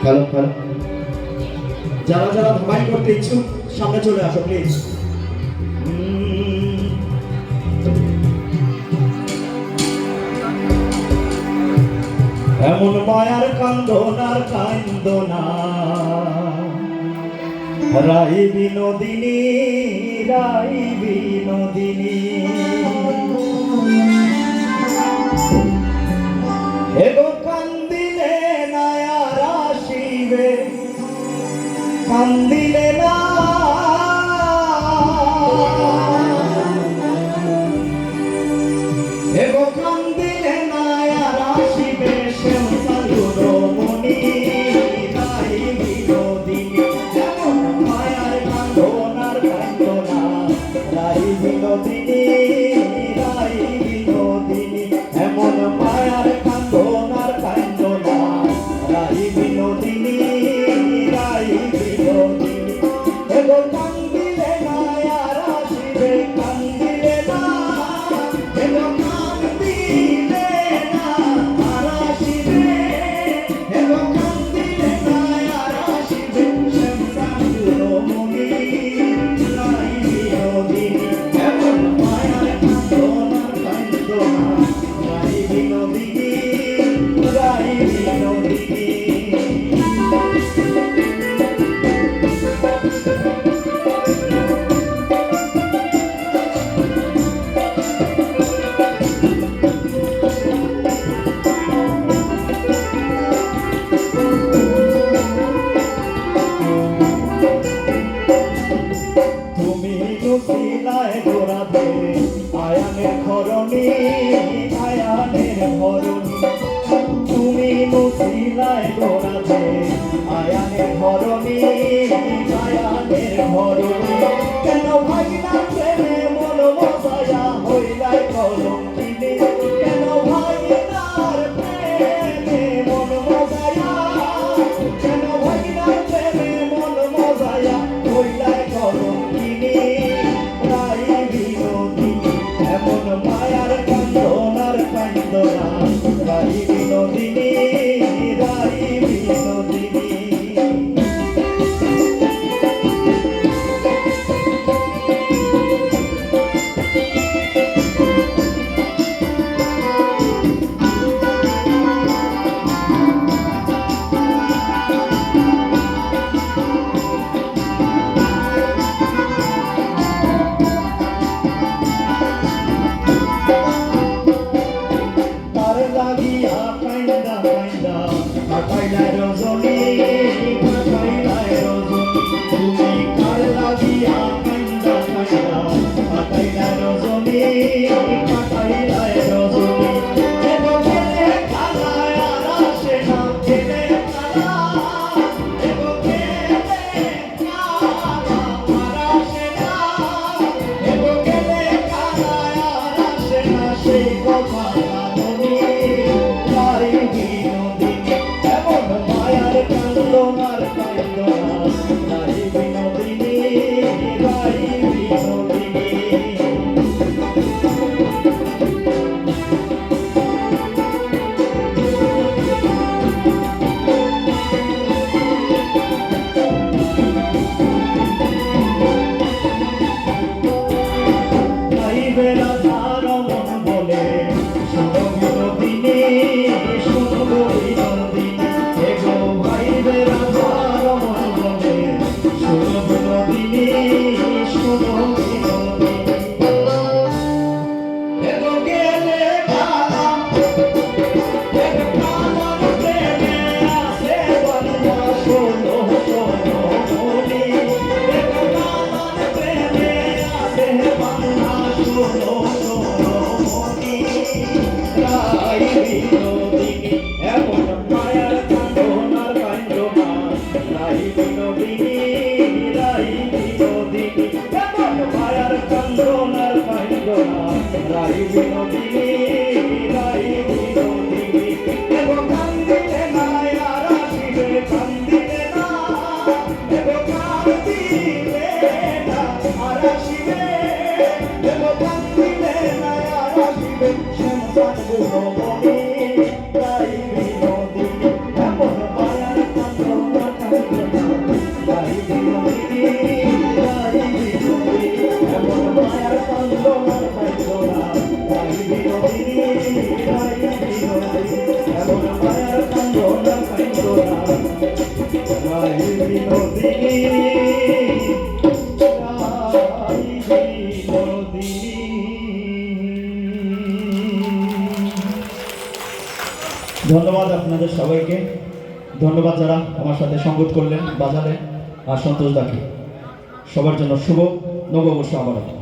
Hello hello, যারা যারা ধামাই করতে ইচ্ছুক সামনে চলে আসো প্লিজ। এমন মায়ার কান্দনার কান্দনা রাই বিনোদিনী, রাই বিনোদিনী, এগো কান্দিলে না আর আসিবে, কান্দিলে না এগো কান্দিলে না আর আসিবে, শ্যাম সাধুর মণি রাই বিনোদিনী। এমন মায়ার কান্দনার কান্দনা রাই বিনোদিনী, রাই বিনোদিনী, এমন মায়ার কান্দনার কান্দনা রাই বিনোদিনী, রাই বিনোদিনী, এগো কান্দিলে না আর আসিবে, কান্দিলে না এগো কান্দিলে না আর আসিবে, এগো কান্দিলে না আর আসিবে, শ্যাম সাধুর মণি রাই বিনোদিনী। এমন মায়ার কান্দনার কান্দনা রাই বিনোদিনী, রাই বিনোদিনী। তুমি নসিলায় গোরাতে আয়ানের ধরণী, আয়ানের ধরণী, তুমি নসিলায় গোরাতে আয়ানের ধরণী, আয়ানের ধরণী, কেন ভাগিনার প্রেমে মন মজায়া হইলাই কলঙ্কিনী, কেন ভাগিনার প্রেমে মন মজায়া, কেন ভাগিনার প্রেমে মন মজায়া হইলাই কলঙ্কিনী রাই বিনোদিনী। এমন মায়ার কান্দনার কান্দনা রাই বিনোদিনী, রাই বিনোদিনী। তার লাগিয়া কাইন্দা কাইন্দা কাটাইলাই রজনী, কাটাইলাই রজনী, তুমি কার লাগিয়া কাইন্দা কাইন্দা কাটাইলাই রজনী, কাটাইলাই রজনী, এগো গেলে খালায় আর আসে না, গেলে খালা, এগো গেলে খালা আর আসে না, এগো গেলে খালায় আর আসে না, সেই কথা রাই বিনোদিনী। এমন মায়ার কান্দনার কান্দনা রাই বিনোদিনী, রাই বিনোদিনী। গাইবে রাধার মন বলে শোনো বিনোদিনী, শোনো কান্দো না কান্দো না রাই বিনোদিনী রাই বিনোদিনী এমন মায়ার কান্দো না কান্দো না রাই বিনোদিনী রাই বিনোদিনী। ধন্যবাদ আপনাদের সবাইকে, ধন্যবাদ যারা আমার সাথে সঙ্গত করলেন, বাজালেন, আর সন্তোষ দাকে। সবার জন্য শুভ নববর্ষ আবারও।